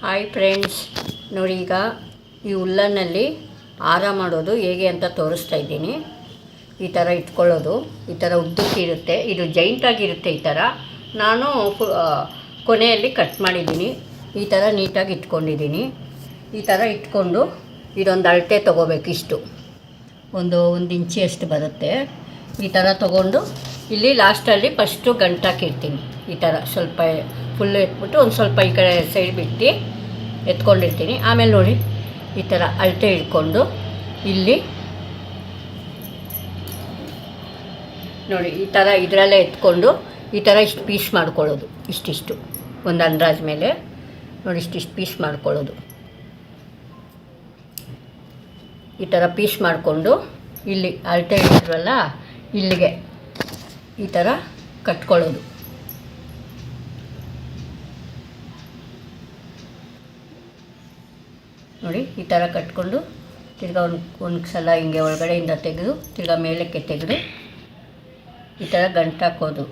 Hi friends, ನೋಡಿ ಈಗ ಈ ಉಲ್ಲನ್ನಲ್ಲಿ ಹಾರ ಮಾಡೋದು ಹೇಗೆ ಅಂತ ತೋರಿಸ್ತಾ ಇದ್ದೀನಿ. ಈ ಥರ ಇಟ್ಕೊಳ್ಳೋದು, ಈ ಥರ ಉದ್ದಕ್ಕಿರುತ್ತೆ, ಇದು ಜೈಂಟಾಗಿರುತ್ತೆ. ಈ ಥರ ನಾನು ಕೊನೆಯಲ್ಲಿ ಕಟ್ ಮಾಡಿದ್ದೀನಿ. ಈ ಥರ ನೀಟಾಗಿ ಇಟ್ಕೊಂಡಿದ್ದೀನಿ. ಈ ಥರ ಇಟ್ಕೊಂಡು ಇದೊಂದು ಅಳತೆ ತೊಗೋಬೇಕು. ಇಷ್ಟು ಒಂದು ಇಂಚಿಯಷ್ಟು ಬರುತ್ತೆ. ಈ ಥರ ತೊಗೊಂಡು ಇಲ್ಲಿ ಲಾಸ್ಟಲ್ಲಿ ಫಸ್ಟು ಗಂಟಾಕಿರ್ತೀನಿ. ಈ ಥರ ಸ್ವಲ್ಪ ಫುಲ್ಲು ಎತ್ಬಿಟ್ಟು ಒಂದು ಸ್ವಲ್ಪ ಈ ಕಡೆ ಸೈಡ್ ಬಿಟ್ಟು ಎತ್ಕೊಂಡಿರ್ತೀನಿ. ಆಮೇಲೆ ನೋಡಿ ಈ ಥರ ಅಳತೆ ಇಟ್ಕೊಂಡು ಇಲ್ಲಿ ನೋಡಿ ಈ ಥರ ಇದರಲ್ಲೇ ಎತ್ಕೊಂಡು ಈ ಥರ ಇಷ್ಟು ಪೀಸ್ ಮಾಡ್ಕೊಳ್ಳೋದು. ಇಷ್ಟಿಷ್ಟು ಒಂದು ಅಂದಾಜು ಮೇಲೆ ನೋಡಿ ಇಷ್ಟಿಷ್ಟು ಪೀಸ್ ಮಾಡ್ಕೊಳ್ಳೋದು. ಈ ಥರ ಪೀಸ್ ಮಾಡಿಕೊಂಡು ಇಲ್ಲಿ ಅಳತೆ ಇಟ್ಟಿದ್ವಲ್ಲ ಇಲ್ಲಿಗೆ ಈ ಥರ ಕಟ್ಕೊಳ್ಳೋದು. ನೋಡಿ ಈ ಥರ ಕಟ್ಕೊಂಡು ತಿರ್ಗಾ ಒಂದು ಸಲ ಹಿಂಗೆ ಒಳಗಡೆಯಿಂದ ತೆಗೆದು ತಿರ್ಗಾ ಮೇಲಕ್ಕೆ ತೆಗೆದು ಈ ಥರ ಗಂಟಾಕೋದು.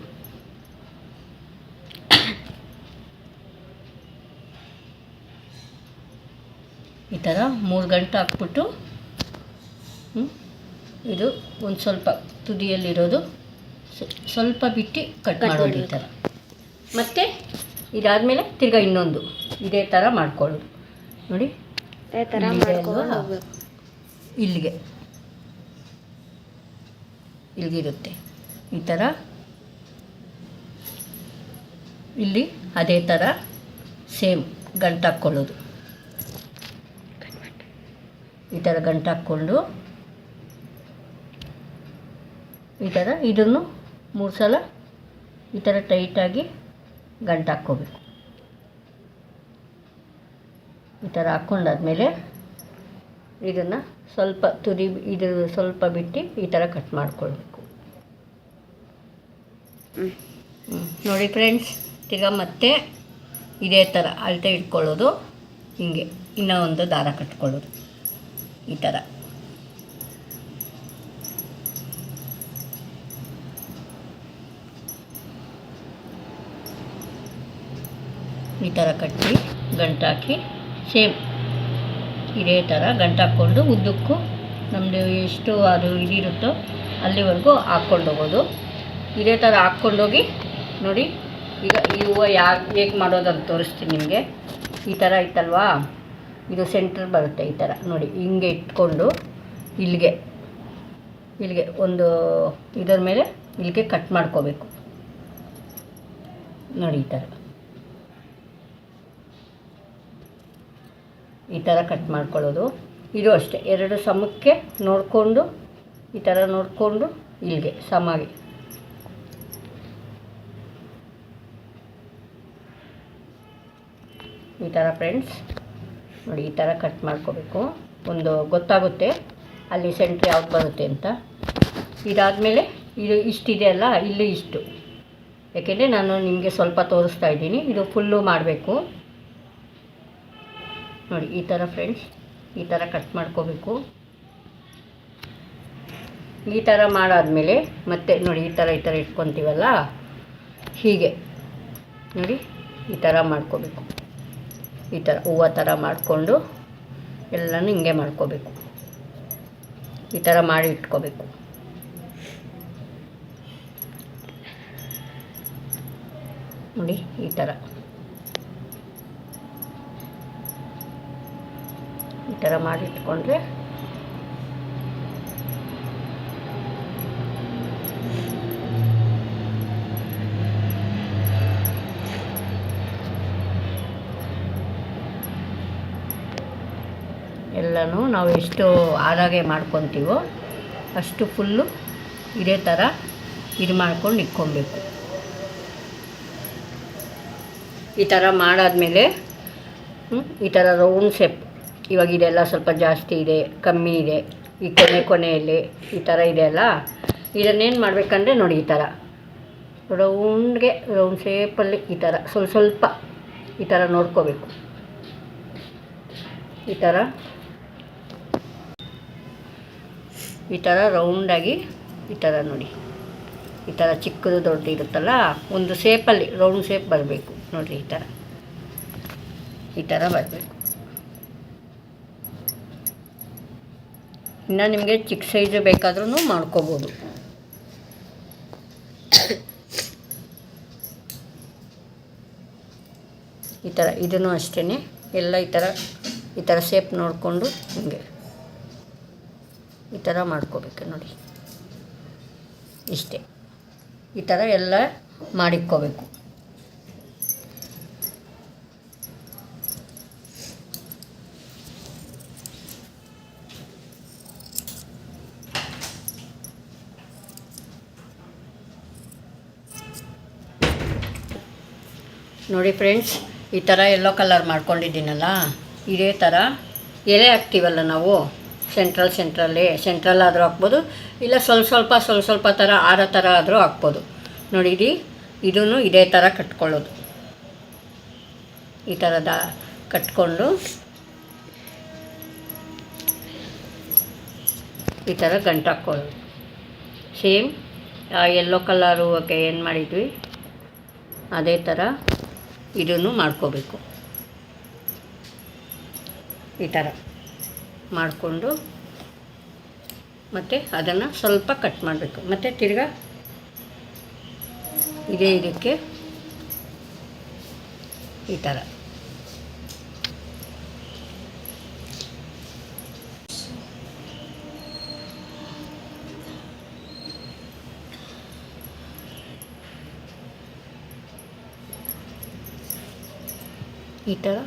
ಈ ಥರ 3 ಗಂಟು ಹಾಕ್ಬಿಟ್ಟು ಇದು ಒಂದು ಸ್ವಲ್ಪ ತುದಿಯಲ್ಲಿರೋದು ಸ್ವಲ್ಪ ಬಿಟ್ಟು ಕಟ್ ಮಾಡೋದು. ಈ ಥರ ಮತ್ತು ಇದಾದಮೇಲೆ ತಿರ್ಗಾ ಇನ್ನೊಂದು ಇದೇ ಥರ ಮಾಡ್ಕೊಳ್ಳೋದು. ನೋಡಿ ಇಲ್ಲಿಗೆ ಇಲ್ಲಿಗಿರುತ್ತೆ. ಈ ಥರ ಇಲ್ಲಿ ಅದೇ ಥರ ಸೇಮ್ ಗಂಟಾಕ್ಕೊಳ್ಳೋದು. ಈ ಥರ ಗಂಟಾಕ್ಕೊಂಡು ಈ ಥರ ಇದನ್ನು 3 ಸಲ ಈ ಥರ ಟೈಟಾಗಿ ಗಂಟಾಕ್ಕೋಬೇಕು. ಈ ಥರ ಹಾಕ್ಕೊಂಡಾದ್ಮೇಲೆ ಇದನ್ನು ಸ್ವಲ್ಪ ತುದಿ ಇದು ಸ್ವಲ್ಪ ಬಿಟ್ಟು ಈ ಥರ ಕಟ್ ಮಾಡ್ಕೊಳ್ಬೇಕು. ನೋಡಿ ಫ್ರೆಂಡ್ಸ್, ಈಗ ಮತ್ತೆ ಇದೇ ಥರ ಅಳತೆ ಇಟ್ಕೊಳ್ಳೋದು. ಹೀಗೆ ಇನ್ನೂ ಒಂದು ದಾರ ಕಟ್ಕೊಳ್ಳೋದು. ಈ ಥರ ಈ ಥರ ಕಟ್ಟಿ ಗಂಟಾಕಿ ಸೇಮ್ ಇದೇ ಥರ ಗಂಟಾಕ್ಕೊಂಡು ಉದ್ದಕ್ಕೂ ನಮ್ಮದು ಎಷ್ಟು ಅದು ಇದಿರುತ್ತೋ ಅಲ್ಲಿವರೆಗೂ ಹಾಕ್ಕೊಂಡು ಹೋಗೋದು. ಇದೇ ಥರ ಹಾಕ್ಕೊಂಡೋಗಿ ನೋಡಿ ಈಗ ಈ ಹೂವು ಹೇಗೆ ಮಾಡೋದಂತ ತೋರಿಸ್ತೀನಿ ನಿಮಗೆ. ಈ ಥರ ಇತ್ತಲ್ವಾ, ಇದು ಸೆಂಟ್ರ್ ಬರುತ್ತೆ. ಈ ಥರ ನೋಡಿ ಹಿಂಗೆ ಇಟ್ಕೊಂಡು ಇಲ್ಲಿಗೆ ಒಂದು ಇದರ ಮೇಲೆ ಇಲ್ಲಿಗೆ ಕಟ್ ಮಾಡ್ಕೋಬೇಕು. ನೋಡಿ ಈ ಥರ ಕಟ್ ಮಾಡ್ಕೊಳ್ಳೋದು. ಇದು ಅಷ್ಟೇ, 2 ಸಮಕ್ಕೆ ನೋಡಿಕೊಂಡು ಈ ಥರ ನೋಡಿಕೊಂಡು ಇಲ್ಲಿಗೆ ಸಮಾಗಿ ಈ ಥರ ಫ್ರೆಂಡ್ಸ್ ನೋಡಿ ಈ ಥರ ಕಟ್ ಮಾಡ್ಕೋಬೇಕು. ಒಂದು ಗೊತ್ತಾಗುತ್ತೆ ಅಲ್ಲಿ ಸೆಂಟ್ರ್ ಯಾವ್ದು ಬರುತ್ತೆ ಅಂತ. ಇದಾದಮೇಲೆ ಇದು ಇಷ್ಟಿದೆ ಅಲ್ಲ, ಇಲ್ಲಿ ಇಷ್ಟು, ಯಾಕೆಂದರೆ ನಾನು ನಿಮಗೆ ಸ್ವಲ್ಪ ತೋರಿಸ್ತಾ ಇದ್ದೀನಿ. ಇದು ಫುಲ್ಲು ಮಾಡಬೇಕು. ನೋಡಿ ಈ ಥರ ಫ್ರೆಂಡ್ಸ್ ಈ ಥರ ಕಟ್ ಮಾಡ್ಕೋಬೇಕು. ಈ ಥರ ಮಾಡಾದಮೇಲೆ ಮತ್ತೆ ನೋಡಿ ಈ ಥರ ಇಟ್ಕೊತೀವಲ್ಲ, ಹೀಗೆ ನೋಡಿ ಈ ಥರ ಮಾಡ್ಕೋಬೇಕು. ಈ ಥರ ಹೂವು ಥರ ಮಾಡಿಕೊಂಡು ಎಲ್ಲನೂ ಹಿಂಗೆ ಮಾಡ್ಕೋಬೇಕು. ಈ ಥರ ಮಾಡಿ ಇಟ್ಕೋಬೇಕು. ನೋಡಿ ಈ ಥರ ಮಾಡಿ ಇಟ್ಕೊಂಡ್ರೆ ಎಲ್ಲನೂ ನಾವು ಎಷ್ಟು ಆರಾಗೆ ಮಾಡ್ಕೊತೀವೋ ಅಷ್ಟು ಫುಲ್ಲು ಇದೇ ಥರ ಇದು ಮಾಡ್ಕೊಂಡು ಇಟ್ಕೊಬೇಕು. ಈ ಥರ ಮಾಡಾದಮೇಲೆ ಈ ಥರ ರೌಂಡ್ ಶೇಪ್, ಇವಾಗ ಇದೆಲ್ಲ ಸ್ವಲ್ಪ ಜಾಸ್ತಿ ಇದೆ, ಕಮ್ಮಿ ಇದೆ, ಈ ಕೊನೆಯಲ್ಲಿ ಈ ಥರ ಇದೆಯಲ್ಲ, ಇದನ್ನೇನು ಮಾಡಬೇಕಂದ್ರೆ ನೋಡಿ ಈ ಥರ ರೌಂಡ್ ಶೇಪಲ್ಲಿ ಈ ಥರ ಸ್ವಲ್ಪ ಈ ಥರ ನೋಡ್ಕೋಬೇಕು. ಈ ಥರ ರೌಂಡಾಗಿ ಈ ಥರ ನೋಡಿ ಈ ಥರ ಚಿಕ್ಕದು ದೊಡ್ಡ ಇರುತ್ತಲ್ಲ, ಒಂದು ಶೇಪಲ್ಲಿ ರೌಂಡ್ ಶೇಪ್ ಬರಬೇಕು ನೋಡಿರಿ. ಈ ಥರ ಈ ಥರ ಬರಬೇಕು. ಇನ್ನು ನಿಮಗೆ ಚಿಕ್ಕ ಸೈಜು ಬೇಕಾದ್ರೂ ಮಾಡ್ಕೋಬೋದು. ಈ ಥರ ಇದನ್ನು ಅಷ್ಟೇ ಎಲ್ಲ ಈ ಥರ ಶೇಪ್ ನೋಡಿಕೊಂಡು ಹಿಂಗೆ ಈ ಥರ ಮಾಡ್ಕೋಬೇಕು ನೋಡಿ. ಇಷ್ಟೇ, ಈ ಥರ ಎಲ್ಲ ಮಾಡಿಕ್ಕೋಬೇಕು. ನೋಡಿ ಫ್ರೆಂಡ್ಸ್, ಈ ಥರ ಯೆಲ್ಲೋ ಕಲರ್ ಮಾಡ್ಕೊಂಡಿದ್ದೀನಲ್ಲ, ಇದೇ ಥರ ಎಲೆ ಹಾಕ್ತೀವಲ್ಲ ನಾವು ಸೆಂಟ್ರಲ್ ಆದರೂ ಹಾಕ್ಬೋದು, ಇಲ್ಲ ಸ್ವಲ್ಪ ಥರ ಹಾರ ಥರ ಆದರೂ ಹಾಕ್ಬೋದು. ನೋಡಿ ಇದೂ ಇದೇ ಥರ ಕಟ್ಕೊಳ್ಳೋದು. ಈ ಥರದ ಕಟ್ಕೊಂಡು ಈ ಥರ ಗಂಟು ಹಾಕ್ಕೊಳ್ಳೋದು. ಸೇಮ್ ಯೆಲ್ಲೋ ಕಲರು ಏನು ಮಾಡಿದ್ವಿ ಅದೇ ಥರ ಇದನ್ನು ಮಾಡ್ಕೋಬೇಕು. ಈ ಥರ ಮಾಡಿಕೊಂಡು ಮತ್ತು ಅದನ್ನು ಸ್ವಲ್ಪ ಕಟ್ ಮಾಡಬೇಕು. ಮತ್ತು ತಿರ್ಗಾ ಇದಕ್ಕೆ ಈ ಥರ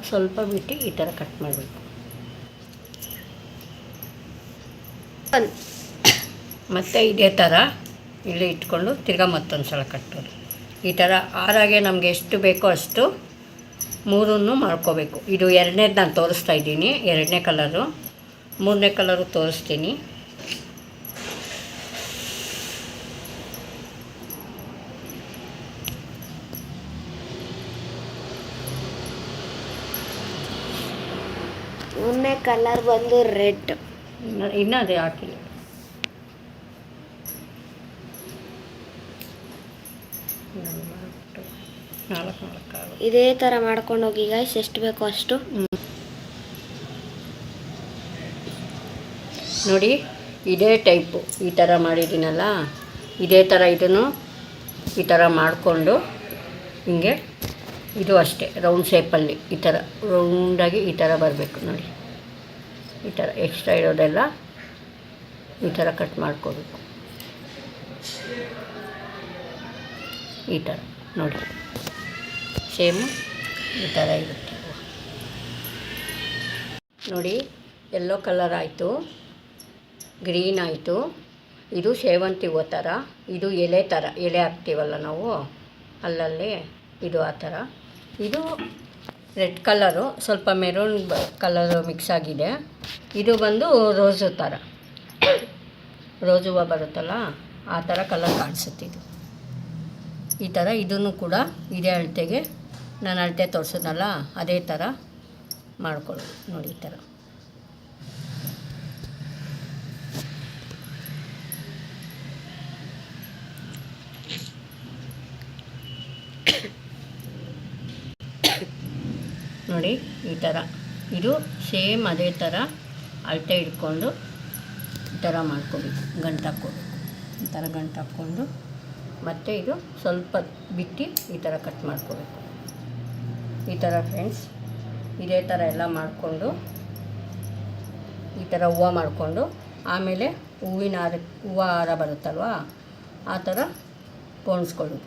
ಸ್ವಲ್ಪ ಬಿಟ್ಟು ಈ ಥರ ಕಟ್ ಮಾಡಬೇಕು. ಮತ್ತು ಇದೇ ಥರ ಇಲ್ಲಿ ಇಟ್ಕೊಂಡು ತಿರ್ಗಾ ಮತ್ತೊಂದು ಸಲ ಕಟ್ಟೋದು. ಈ ಥರ ಆರಾಗೆ ನಮಗೆ ಎಷ್ಟು ಬೇಕೋ ಅಷ್ಟು ಮೂರನ್ನು ಮಾಡ್ಕೋಬೇಕು. ಇದು ಎರಡನೇದು ನಾನು ತೋರಿಸ್ತಾ ಇದ್ದೀನಿ, ಎರಡನೇ ಕಲರು. ಮೂರನೇ ಕಲರು ತೋರಿಸ್ತೀನಿ. ಮೂರನೇ ಕಲರ್ ಬಂದು ರೆಡ್. ಇನ್ನೂ ಅದೇ ಹಾಕಿಲ್ಲ. ಇದೇ ಥರ ಮಾಡ್ಕೊಂಡು ಹೋಗಿ ಗೈಸ್, ಎಷ್ಟು ಬೇಕೋ ಅಷ್ಟು. ನೋಡಿ ಇದೇ ಟೈಪು ಈ ಥರ ಮಾಡಿದ್ದೀನಲ್ಲ, ಇದೇ ಥರ ಇದನ್ನು ಈ ಥರ ಮಾಡಿಕೊಂಡು ಹಿಂಗೆ ಇದು ಅಷ್ಟೇ ರೌಂಡ್ ಶೇಪಲ್ಲಿ ಈ ಥರ ರೌಂಡಾಗಿ ಈ ಥರ ಬರಬೇಕು. ನೋಡಿ ಈ ಥರ ಎಕ್ಸ್ಟ್ರಾ ಇರೋದೆಲ್ಲ ಈ ಥರ ಕಟ್ ಮಾಡ್ಕೋಬೇಕು. ಈ ಥರ ನೋಡಿ ಸೇಮು ಈ ಥರ ಇರುತ್ತೆ. ನೋಡಿ ಯೆಲ್ಲೋ ಕಲರ್ ಆಯಿತು, ಗ್ರೀನ್ ಆಯಿತು. ಇದು ಸೇವಂತಿ ಹೂವು ಥರ, ಇದು ಎಲೆ ಥರ, ಎಲೆ ಹಾಕ್ತೀವಲ್ಲ ನಾವು ಅಲ್ಲಲ್ಲಿ, ಇದು ಆ ಥರ. ಇದು ರೆಡ್ ಕಲರು, ಸ್ವಲ್ಪ ಮೆರೂನ್ ಕಲರು ಮಿಕ್ಸ್ ಆಗಿದೆ. ಇದು ಬಂದು ರೋಸು ಥರ, ರೋಸು ಹೂವು ಬರುತ್ತಲ್ಲ ಆ ಥರ ಕಲರ್ ಕಾಣಿಸುತ್ತೆ ಇದು. ಈ ಥರ ಇದನ್ನು ಕೂಡ ಇದೇ ಅಳತೆಗೆ ನಾನು ಅಳತೆ ತೋರಿಸೋದಲ್ಲ ಅದೇ ಥರ ಮಾಡ್ಕೊಳ್ಳೋದು. ನೋಡಿ ಈ ಥರ ನೋಡಿ ಈ ಥರ ಇದು ಸೇಮ್ ಅದೇ ಥರ ಅಳತೆ ಇಟ್ಕೊಂಡು ಈ ಥರ ಮಾಡ್ಕೋಬೇಕು, ಗಂಟು ಹಾಕ್ಕೋಬೇಕು. ಈ ಥರ ಗಂಟು ಹಾಕ್ಕೊಂಡು ಮತ್ತು ಇದು ಸ್ವಲ್ಪ ಬಿಟ್ಟು ಈ ಥರ ಕಟ್ ಮಾಡ್ಕೋಬೇಕು. ಈ ಥರ ಫ್ರೆಂಡ್ಸ್ ಇದೇ ಥರ ಎಲ್ಲ ಮಾಡಿಕೊಂಡು ಈ ಥರ ಹೂವು ಮಾಡಿಕೊಂಡು ಆಮೇಲೆ ಹೂವು ಹಾರ ಬರುತ್ತಲ್ವ ಆ ಥರ ಪೋಣಿಸ್ಕೊಳ್ಳೋದು.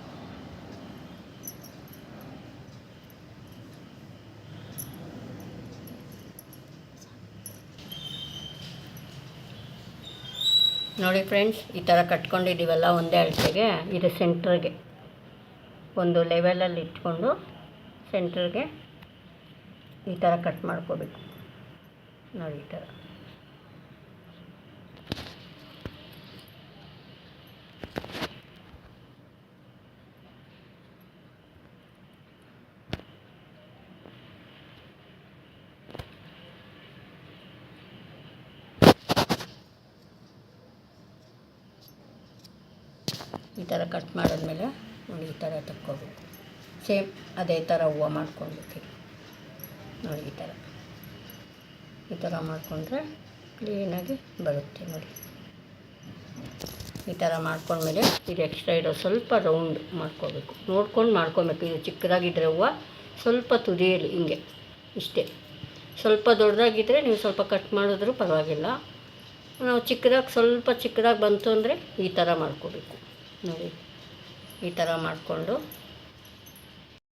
ನೋಡಿ ಫ್ರೆಂಡ್ಸ್, ಈ ಥರ ಕಟ್ಕೊಂಡಿದ್ದೀವಲ್ಲ ಒಂದೇ ಅಳತೆಗೆ, ಇದು ಸೆಂಟ್ರಿಗೆ ಒಂದು ಲೆವೆಲಲ್ಲಿ ಇಟ್ಕೊಂಡು ಸೆಂಟ್ರಿಗೆ ಈ ಥರ ಕಟ್ ಮಾಡ್ಕೋಬೇಕು. ನೋಡಿ ಈ ಥರ ಈ ಥರ ಕಟ್ ಮಾಡಿದ್ಮೇಲೆ ನೋಡಿ ಈ ಥರ ತಕ್ಕೋಬೇಕು. ಸೇಮ್ ಅದೇ ಥರ ಹೂವು ಮಾಡ್ಕೊಳ್ಬೇಕು. ನೋಡಿ ಈ ಥರ ಮಾಡಿಕೊಂಡ್ರೆ ಕ್ಲೀನಾಗಿ ಬರುತ್ತೆ ನೋಡಿ. ಈ ಥರ ಮಾಡ್ಕೊಂಡ್ಮೇಲೆ ಇದು ಎಕ್ಸ್ಟ್ರಾ ಇರೋ ಸ್ವಲ್ಪ ರೌಂಡ್ ಮಾಡ್ಕೋಬೇಕು, ನೋಡ್ಕೊಂಡು ಮಾಡ್ಕೊಬೇಕು. ಇದು ಚಿಕ್ಕದಾಗಿದ್ದರೆ ಹೂವು ಸ್ವಲ್ಪ ತುದಿಯಲ್ಲಿ ಹಿಂಗೆ ಇಷ್ಟೇ. ಸ್ವಲ್ಪ ದೊಡ್ಡದಾಗಿದ್ದರೆ ನೀವು ಸ್ವಲ್ಪ ಕಟ್ ಮಾಡಿದ್ರೂ ಪರವಾಗಿಲ್ಲ. ನಾವು ಸ್ವಲ್ಪ ಚಿಕ್ಕದಾಗಿ ಬಂತು ಅಂದರೆ ಈ ಥರ ಮಾಡ್ಕೋಬೇಕು ನೋಡಿ. ಈ ಥರ ಮಾಡಿಕೊಂಡು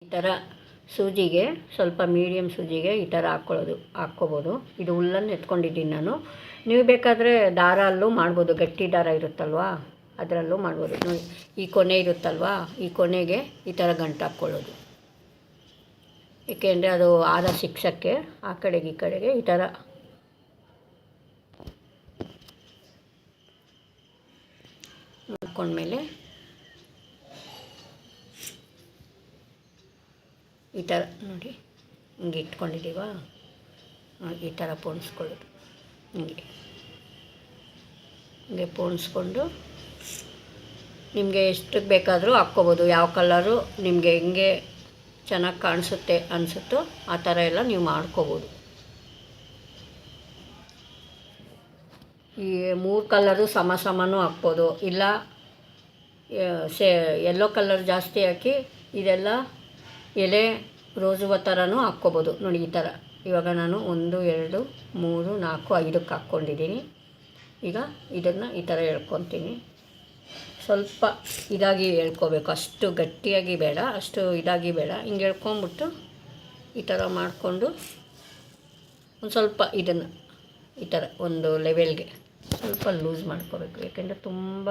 ಈ ಥರ ಸೂಜಿಗೆ ಸ್ವಲ್ಪ ಮೀಡಿಯಮ್ ಸೂಜಿಗೆ ಈ ಥರ ಹಾಕ್ಕೋಬೋದು. ಇದು ಹುಲ್ಲನ್ನು ಎತ್ಕೊಂಡಿದ್ದೀನಿ ನಾನು. ನೀವು ಬೇಕಾದರೆ ದಾರಲ್ಲೂ ಮಾಡ್ಬೋದು, ಗಟ್ಟಿ ದಾರ ಇರುತ್ತಲ್ವ ಅದರಲ್ಲೂ ಮಾಡ್ಬೋದು ನೋಡಿ. ಈ ಕೊನೆ ಇರುತ್ತಲ್ವ, ಈ ಕೊನೆಗೆ ಈ ಥರ ಗಂಟು ಹಾಕ್ಕೊಳ್ಳೋದು. ಏಕೆಂದರೆ ಅದು ಆದ ಶಿಕ್ಷಕ್ಕೆ ಆ ಕಡೆಗೆ ಈ ಕಡೆಗೆ ಈ ಥರ ಮಾಡ್ಕೊಂಡ್ಮೇಲೆ ಈ ಥರ ನೋಡಿ ಹಿಂಗೆ ಇಟ್ಕೊಂಡಿದ್ದೀವ, ಈ ಥರ ಪೋಣಿಸ್ಕೊಳ್ಳೋದು. ಹಿಂಗೆ ಪೋಣಿಸ್ಕೊಂಡು ನಿಮಗೆ ಎಷ್ಟಕ್ಕೆ ಬೇಕಾದರೂ ಹಾಕ್ಕೋಬೋದು. ಯಾವ ಕಲರು ನಿಮಗೆ ಹೆಂಗೆ ಚೆನ್ನಾಗಿ ಕಾಣಿಸುತ್ತೆ ಅನಿಸುತ್ತೋ ಆ ಥರ ಎಲ್ಲ ನೀವು ಮಾಡ್ಕೋಬೋದು. ಈ 3 ಕಲರು ಸಮನೂ ಹಾಕ್ಬೋದು, ಇಲ್ಲ ಯೆಲ್ಲೋ ಕಲರ್ ಜಾಸ್ತಿ ಹಾಕಿ ಇದೆಲ್ಲ ಎಲೆ ರೋಸ್ ಹೂವು ಥರನೂ ಹಾಕ್ಕೋಬೋದು ನೋಡಿ. ಈ ಥರ ಇವಾಗ ನಾನು 1 2 3 4 5ಕ್ಕೆ ಹಾಕ್ಕೊಂಡಿದ್ದೀನಿ. ಈಗ ಇದನ್ನು ಈ ಥರ ಎಳ್ಕೊತೀನಿ. ಸ್ವಲ್ಪ ಇದಾಗಿ ಎಳ್ಕೊಬೇಕು, ಅಷ್ಟು ಗಟ್ಟಿಯಾಗಿ ಬೇಡ, ಅಷ್ಟು ಇದಾಗಿ ಬೇಡ. ಹಿಂಗೆ ಎಳ್ಕೊಂಬಿಟ್ಟು ಈ ಥರ ಮಾಡಿಕೊಂಡು ಒಂದು ಸ್ವಲ್ಪ ಇದನ್ನು ಈ ಥರ ಒಂದು ಲೆವೆಲ್ಗೆ ಸ್ವಲ್ಪ ಲೂಸ್ ಮಾಡ್ಕೋಬೇಕು. ಯಾಕೆಂದರೆ ತುಂಬ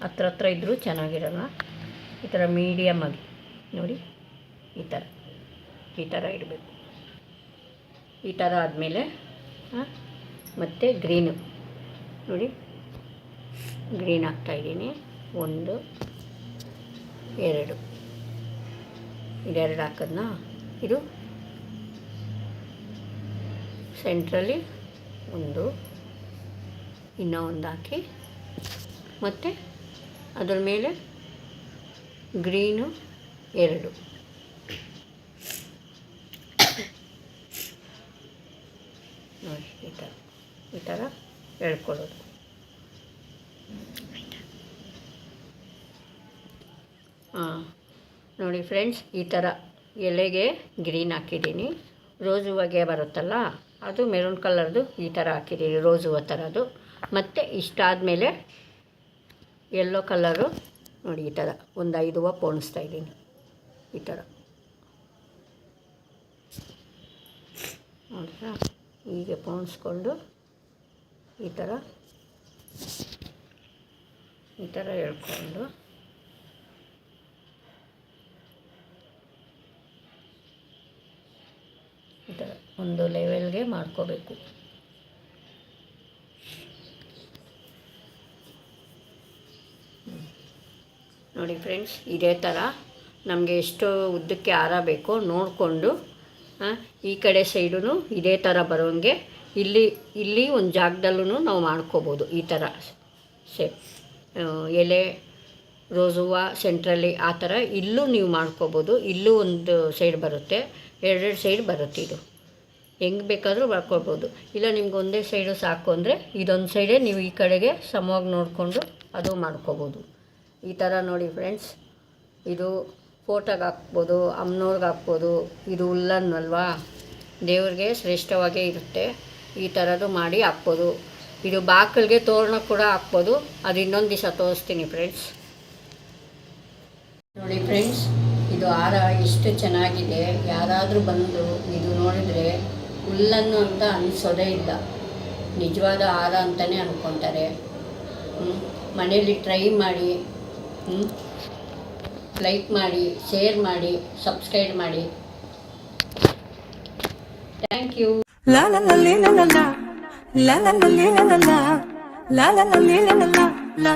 ಹತ್ರ ಇದ್ದರೂ ಚೆನ್ನಾಗಿರಲ್ಲ. ಈ ಥರ ಮೀಡಿಯಮ್ ಆಗಿ ನೋಡಿ ಈ ಥರ ಇಡಬೇಕು. ಈ ಥರ ಆದಮೇಲೆ ಮತ್ತು ಗ್ರೀನು ನೋಡಿ, ಗ್ರೀನ್ ಹಾಕ್ತಾಯಿದ್ದೀನಿ. 1 2 ಇದೆರಡು ಹಾಕೋದನ್ನ ಇದು ಸೆಂಟ್ರಲ್ಲಿ ಒಂದು, ಇನ್ನೂ ಒಂದು ಹಾಕಿ ಮತ್ತು ಅದ್ರ ಮೇಲೆ ಗ್ರೀನು 2 ನೋಡಿ. ಈ ಥರ ಎಳ್ಕೊಳ್ಳೋದು. ನೋಡಿ ಫ್ರೆಂಡ್ಸ್, ಈ ಥರ ಎಲೆಗೆ ಗ್ರೀನ್ ಹಾಕಿದ್ದೀನಿ. ರೋಸ್ ಹೂವಿಗೆ ಬರುತ್ತಲ್ಲ ಅದು ಮೆರೂನ್ ಕಲರ್ದು ಈ ಥರ ಹಾಕಿದ್ದೀನಿ, ರೋಸ್ ಹೂವು ಥರದ್ದು. ಮತ್ತು ಇಷ್ಟಾದಮೇಲೆ ಯೆಲ್ಲೋ ಕಲರು ನೋಡಿ ಈ ಥರ ಒಂದು 5 ಹೂವು ಪೋಣಿಸ್ತಾಯಿದ್ದೀನಿ. ಈ ಥರ ನೋಡಿದ್ರಾ, ಹೀಗೆ ಪೋಣಿಸ್ಕೊಂಡು ಈ ಥರ ಎಳ್ಕೊಂಡು ಈ ಥರ ಒಂದು ಲೆವೆಲ್ಗೆ ಮಾಡ್ಕೋಬೇಕು. ನೋಡಿ ಫ್ರೆಂಡ್ಸ್, ಇದೇ ಥರ ನಮಗೆ ಎಷ್ಟು ಉದ್ದಕ್ಕೆ ಹಾರ ಬೇಕೋ ನೋಡಿಕೊಂಡು ಈ ಕಡೆ ಸೈಡೂ ಇದೇ ಥರ ಬರೋಂಗೆ ಇಲ್ಲಿ ಒಂದು ಜಾಗದಲ್ಲೂ ನಾವು ಮಾಡ್ಕೋಬೋದು. ಈ ಥರ ಎಲೆ ರೋಸ್ ಹೂವು ಸೆಂಟ್ರಲ್ಲಿ ಆ ಥರ ಇಲ್ಲೂ ನೀವು ಮಾಡ್ಕೋಬೋದು. ಇಲ್ಲೂ ಒಂದು ಸೈಡ್ ಬರುತ್ತೆ, 2 ಸೈಡ್ ಬರುತ್ತೆ. ಇದು ಹೆಂಗೆ ಬೇಕಾದರೂ ಮಾಡ್ಕೊಳ್ಬೋದು. ಇಲ್ಲ ನಿಮ್ಗೆ ಒಂದೇ ಸೈಡು ಸಾಕು ಅಂದರೆ ಇದೊಂದು ಸೈಡೇ ನೀವು ಈ ಕಡೆಗೆ ಸಮವಾಗಿ ನೋಡಿಕೊಂಡು ಅದು ಮಾಡ್ಕೋಬೋದು. ಈ ಥರ ನೋಡಿ ಫ್ರೆಂಡ್ಸ್, ಇದು ಫೋಟೋಗೆ ಹಾಕ್ಬೋದು, ಅಮ್ಮನವ್ರಿಗೆ ಹಾಕ್ಬೋದು. ಇದು ಹುಲ್ಲನ್ನಲ್ವಾ, ದೇವ್ರಿಗೆ ಶ್ರೇಷ್ಠವಾಗೇ ಇರುತ್ತೆ. ಈ ಥರದ್ದು ಮಾಡಿ ಹಾಕ್ಬೋದು. ಇದು ಬಾಗಿಲಿಗೆ ತೋರಣ ಕೂಡ ಹಾಕ್ಬೋದು. ಅದು ಇನ್ನೊಂದು ದಿವಸ ತೋರಿಸ್ತೀನಿ ಫ್ರೆಂಡ್ಸ್. ನೋಡಿ ಫ್ರೆಂಡ್ಸ್, ಇದು ಹಾರ ಎಷ್ಟು ಚೆನ್ನಾಗಿದೆ. ಯಾರಾದರೂ ಬಂದು ಇದು ನೋಡಿದರೆ ಹುಲ್ಲನ್ನು ಅಂತ ಅನಿಸೋದೇ ಇಲ್ಲ, ನಿಜವಾದ ಹಾರ ಅಂತಲೇ ಅಂದ್ಕೊತಾರೆ. ಮನೇಲಿ ಟ್ರೈ ಮಾಡಿ, ಲೈಕ್ ಮಾಡಿ, ಶೇರ್ ಮಾಡಿ, ಸಬ್ಸ್ಕ್ರೈಬ್ ಮಾಡಿ. Thank you. La la la la la la la la la la la la la la la la la la la.